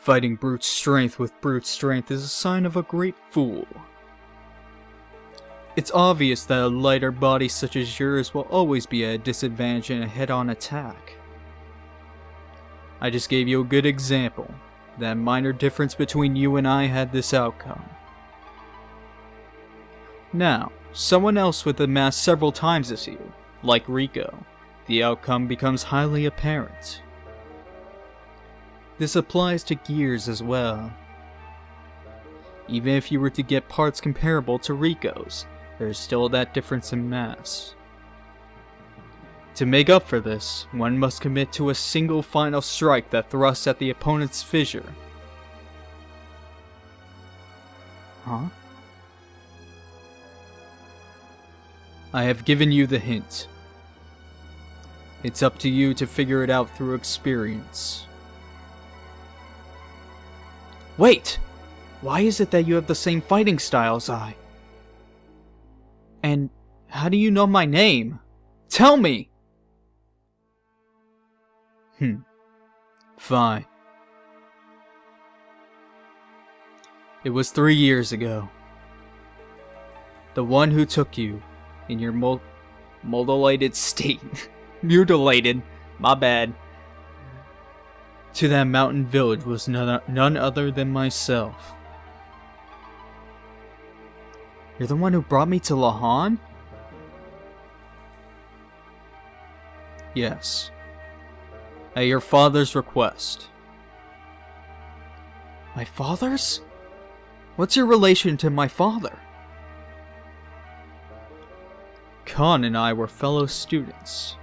Fighting brute strength with brute strength is a sign of a great fool. It's obvious that a lighter body such as yours will always be at a disadvantage in a head-on attack. I just gave you a good example. That minor difference between you and I had this outcome. Now, someone else with a mass several times as you, like Rico, the outcome becomes highly apparent. This applies to gears as well. Even if you were to get parts comparable to Rico's, there is still that difference in mass. To make up for this, one must commit to a single final strike that thrusts at the opponent's fissure. Huh? I have given you the hint. It's up to you to figure it out through experience. Wait! Why is it that you have the same fighting style as I? And how do you know my name? Tell me! Fine. It was 3 years ago. The one who took you in your mutilated state. Mutilated, my bad. To that mountain village was none other than myself. You're the one who brought me to Lahan? Yes. At your father's request. My father's? What's your relation to my father? Khan and I were fellow students.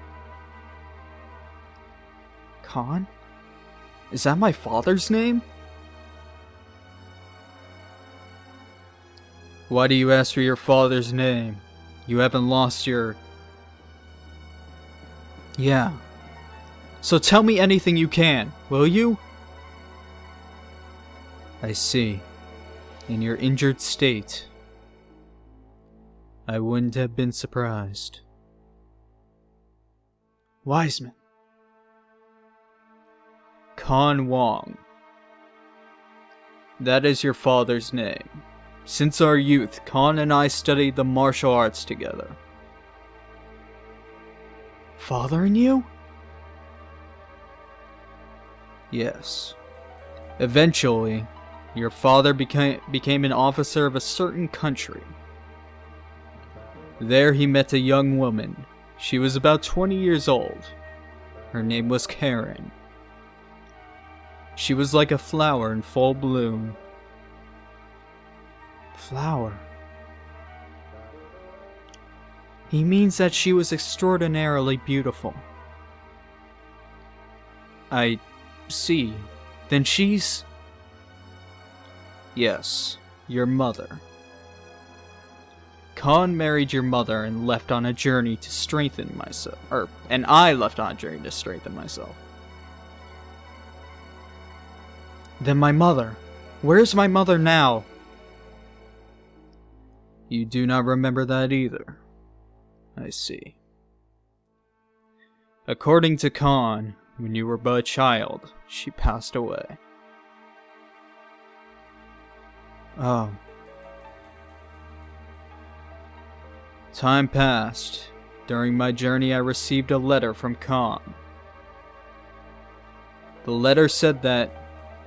Khan? Is that my father's name? Why do you ask for your father's name? You haven't lost your... Yeah. So tell me anything you can, will you? I see. In your injured state, I wouldn't have been surprised. Wiseman. Khan Wong. That is your father's name. Since our youth, Khan and I studied the martial arts together. Father and you? Yes. Eventually, your father became an officer of a certain country. There he met a young woman. She was about 20 years old. Her name was Karen. She was like a flower in full bloom. Flower? He means that she was extraordinarily beautiful. I see. Then she's... Yes, your mother. Khan married your mother and left on a journey to strengthen myself. And I left on a journey to strengthen myself. Then my mother. Where's my mother now? You do not remember that either. I see. According to Khan, when you were but a child, she passed away. Oh. Time passed. During my journey, I received a letter from Khan. The letter said that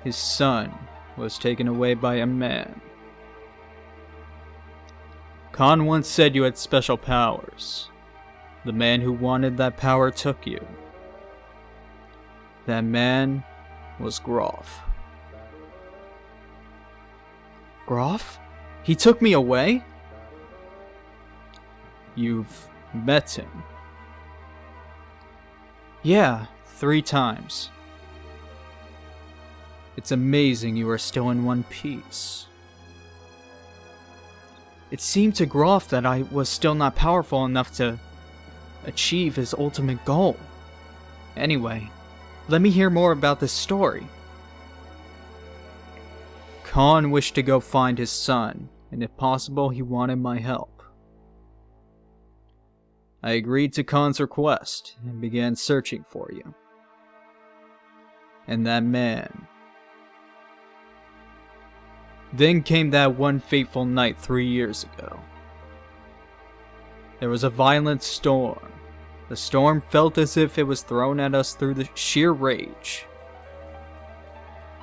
his son was taken away by a man. Khan once said you had special powers. The man who wanted that power took you. That man was Groff. Groff? He took me away? You've met him. Yeah, 3 times. It's amazing you are still in one piece. It seemed to Groff that I was still not powerful enough to achieve his ultimate goal. Anyway, let me hear more about this story. Khan wished to go find his son, and if possible, he wanted my help. I agreed to Khan's request and began searching for you. And that man, Then came that one fateful night 3 years ago. There was a violent storm. The storm felt as if it was thrown at us through the sheer rage.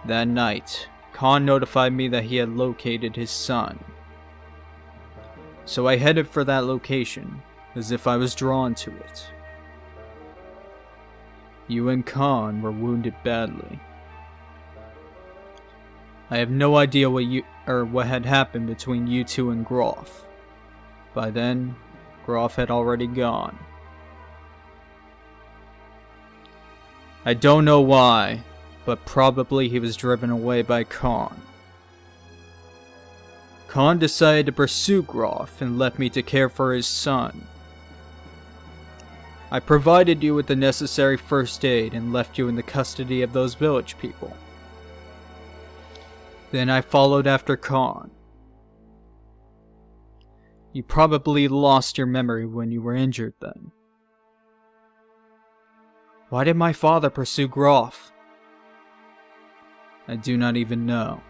That night, Khan notified me that he had located his son. So I headed for that location, as if I was drawn to it. You and Khan were wounded badly. I have no idea what had happened between you two and Groff. By then, Groff had already gone. I don't know why, but probably he was driven away by Khan. Khan decided to pursue Groff and left me to care for his son. I provided you with the necessary first aid and left you in the custody of those village people. Then I followed after Khan. You probably lost your memory when you were injured then. Why did my father pursue Groff? I do not even know.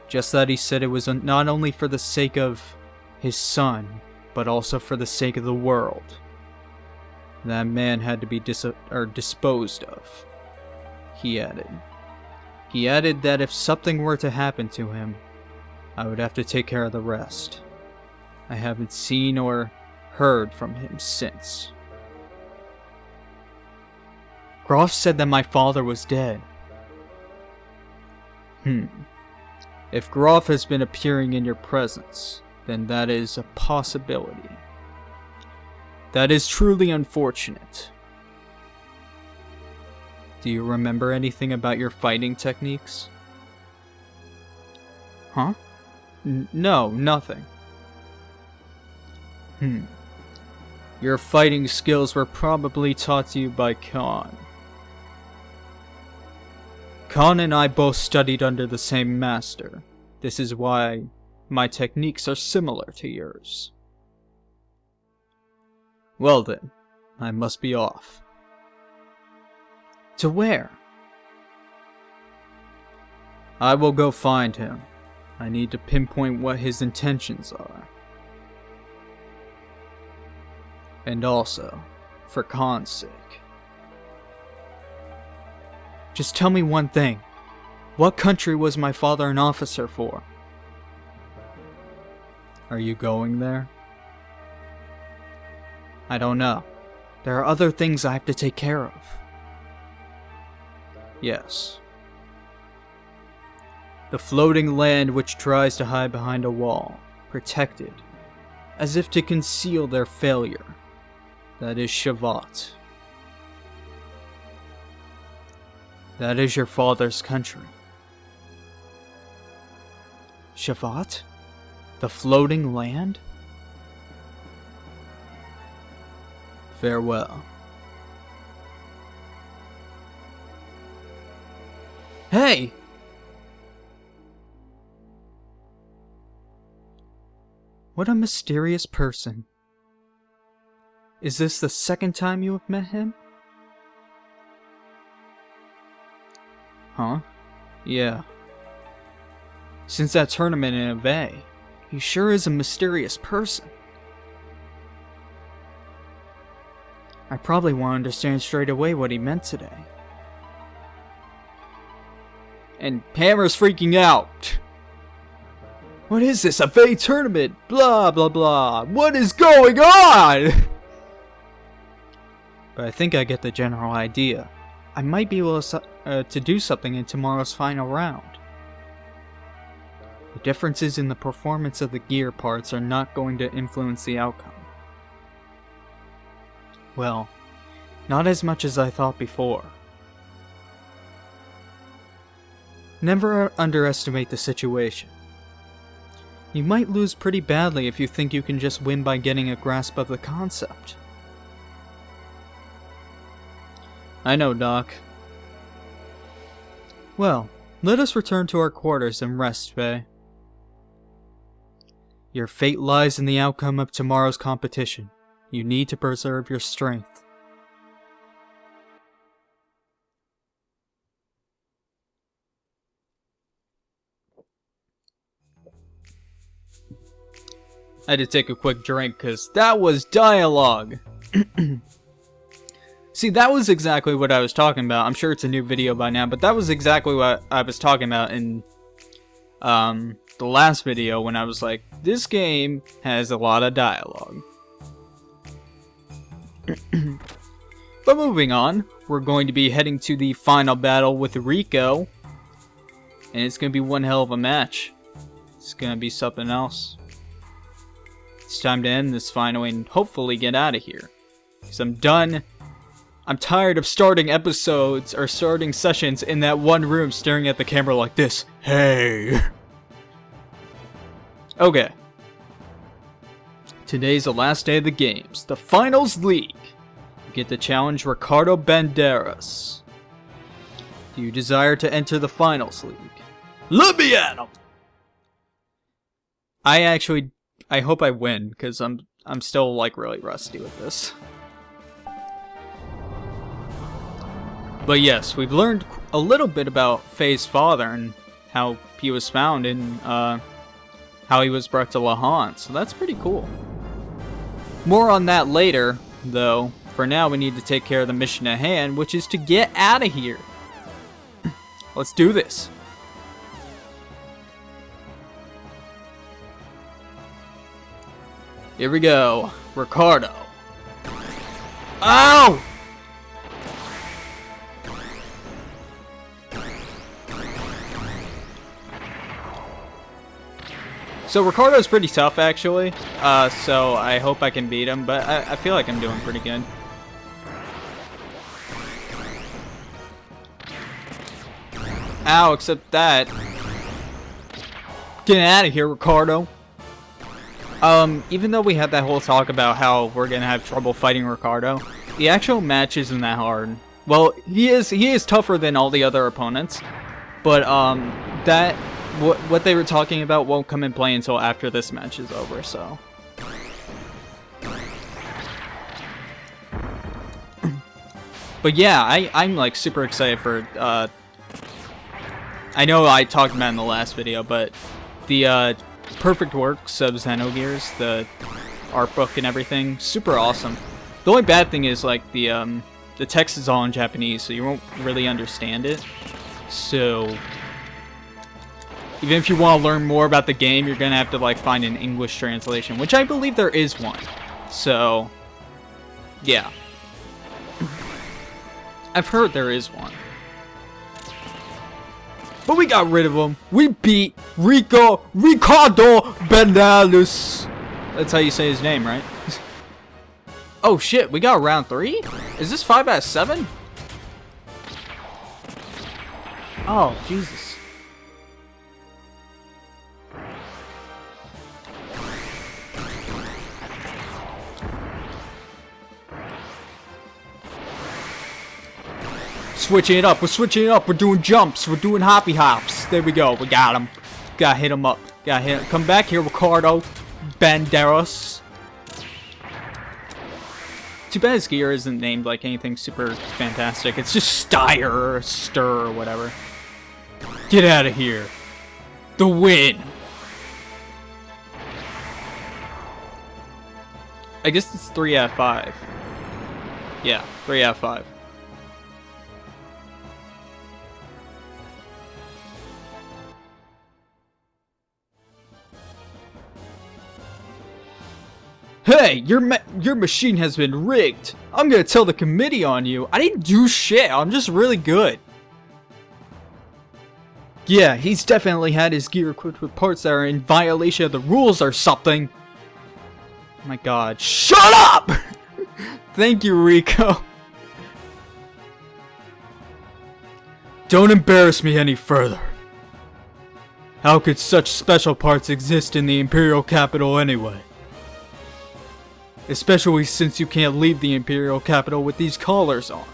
Just that he said it was not only for the sake of his son, but also for the sake of the world. That man had to be disposed of, he added. He added that if something were to happen to him, I would have to take care of the rest. I haven't seen or heard from him since. Groff said that my father was dead. If Groff has been appearing in your presence, then that is a possibility. That is truly unfortunate. Do you remember anything about your fighting techniques? Huh? No, nothing. Your fighting skills were probably taught to you by Khan. Khan and I both studied under the same master. This is why my techniques are similar to yours. Well then, I must be off. To where? I will go find him. I need to pinpoint what his intentions are. And also, for Khan's sake. Just tell me one thing. What country was my father an officer for? Are you going there? I don't know. There are other things I have to take care of. Yes. The floating land which tries to hide behind a wall, protected, as if to conceal their failure. That is Shavat. That is your father's country. Shavat? The floating land? Farewell. Hey! What a mysterious person. Is this the second time you have met him? Huh? Yeah. Since that tournament in Ave, he sure is a mysterious person. I probably won't understand straight away what he meant today. And Hammer's freaking out. What is this? A Ave tournament? Blah blah blah. What is going on? But I think I get the general idea. I might be able to do something in tomorrow's final round. The differences in the performance of the gear parts are not going to influence the outcome. Well, not as much as I thought before. Never underestimate the situation. You might lose pretty badly if you think you can just win by getting a grasp of the concept. I know, Doc. Well, let us return to our quarters and rest, Faye. Your fate lies in the outcome of tomorrow's competition. You need to preserve your strength. I had to take a quick drink because that was dialogue. See, that was exactly what I was talking about. I'm sure it's a new video by now, but that was exactly what I was talking about in the last video when I was like, this game has a lot of dialogue. But moving on, we're going to be heading to the final battle with Rico. And it's going to be one hell of a match. It's going to be something else. It's time to end this finally and hopefully get out of here. Because I'm done. I'm tired of starting episodes or starting sessions in that one room staring at the camera like this. Hey! Okay. Today's the last day of the games. The Finals League. You get to challenge Ricardo Banderas. Do you desire to enter the Finals League? Let me at him! I hope I win, because I'm still like really rusty with this. But yes, we've learned a little bit about Faye's father and how he was found and how he was brought to Lahan, so that's pretty cool. More on that later, though. For now, we need to take care of the mission at hand, which is to get out of here. Let's do this. Here we go. Ricardo. Ow! So Ricardo's pretty tough, actually. So I hope I can beat him, but I feel like I'm doing pretty good. Ow, except that. Get out of here, Ricardo. Even though we had that whole talk about how we're gonna have trouble fighting Ricardo, the actual match isn't that hard. Well, he is tougher than all the other opponents, but what they were talking about won't come in play until after this match is over, so. But yeah, I'm like super excited for, I know I talked about it in the last video, but the perfect works of Xenogears, the art book and everything, super awesome. The only bad thing is like the text is all in Japanese, so you won't really understand it. So even if you want to learn more about the game, you're gonna have to like find an English translation, which I believe there is one. So yeah, I've heard there is one. But we got rid of him. We beat Ricardo Banderas. That's how you say his name, right? Oh shit, we got round 3? Is this 5 out of 7? Oh, Jesus. Switching it up, we're switching it up, we're doing jumps, we're doing hoppy hops. There we go, we got him. Gotta hit him up. Gotta hit him. Come back here, Ricardo Banderas. Too bad his gear isn't named like anything super fantastic. It's just Styr or Stir or whatever. Get out of here. The win. I guess it's 3 out of 5. Yeah, 3 out of 5. Hey, your machine has been rigged. I'm gonna tell the committee on you. I didn't do shit. I'm just really good. Yeah, he's definitely had his gear equipped with parts that are in violation of the rules or something. Oh my god. Shut up! Thank you, Rico. Don't embarrass me any further. How could such special parts exist in the Imperial capital anyway? Especially since you can't leave the Imperial capital with these collars on.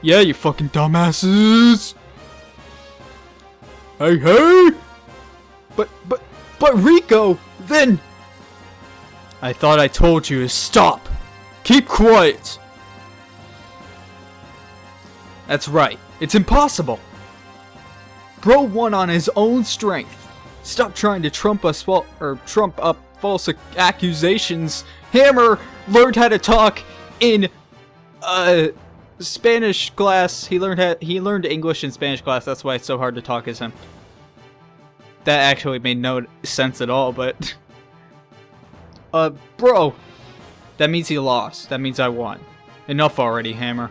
Yeah, you fucking dumbasses! Hey, hey! But Rico, then... I thought I told you to stop! Keep quiet! That's right, it's impossible! Bro won on his own strength. Stop trying to trump up false accusations. Hammer learned how to talk in Spanish class. He learned English in Spanish class. That's why it's so hard to talk as him. That actually made no sense at all, but bro, that means he lost. That means I won. Enough already, Hammer.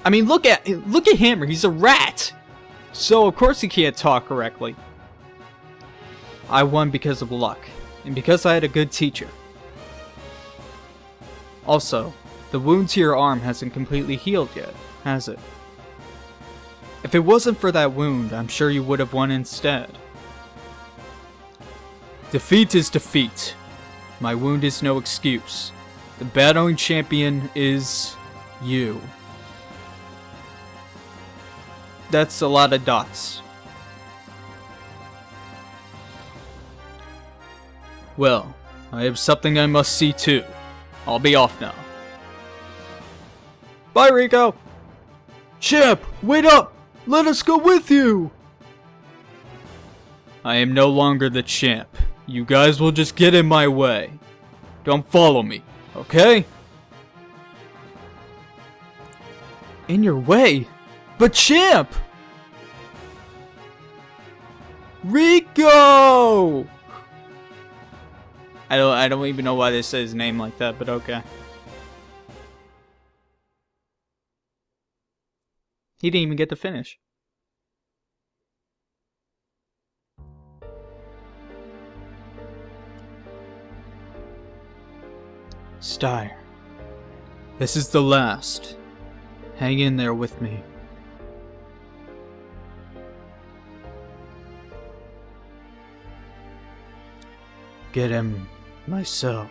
I mean, look at Hammer. He's a rat. So of course he can't talk correctly. I won because of luck, and because I had a good teacher. Also, the wound to your arm hasn't completely healed yet, has it? If it wasn't for that wound, I'm sure you would have won instead. Defeat is defeat. My wound is no excuse. The battling champion is you. That's a lot of dots. Well, I have something I must see too. I'll be off now. Bye, Rico! Champ, wait up! Let us go with you! I am no longer the champ. You guys will just get in my way. Don't follow me, okay? In your way? But champ! Rico! I don't even know why they say his name like that, but okay. He didn't even get to finish. Styre. This is the last. Hang in there with me. Get him myself.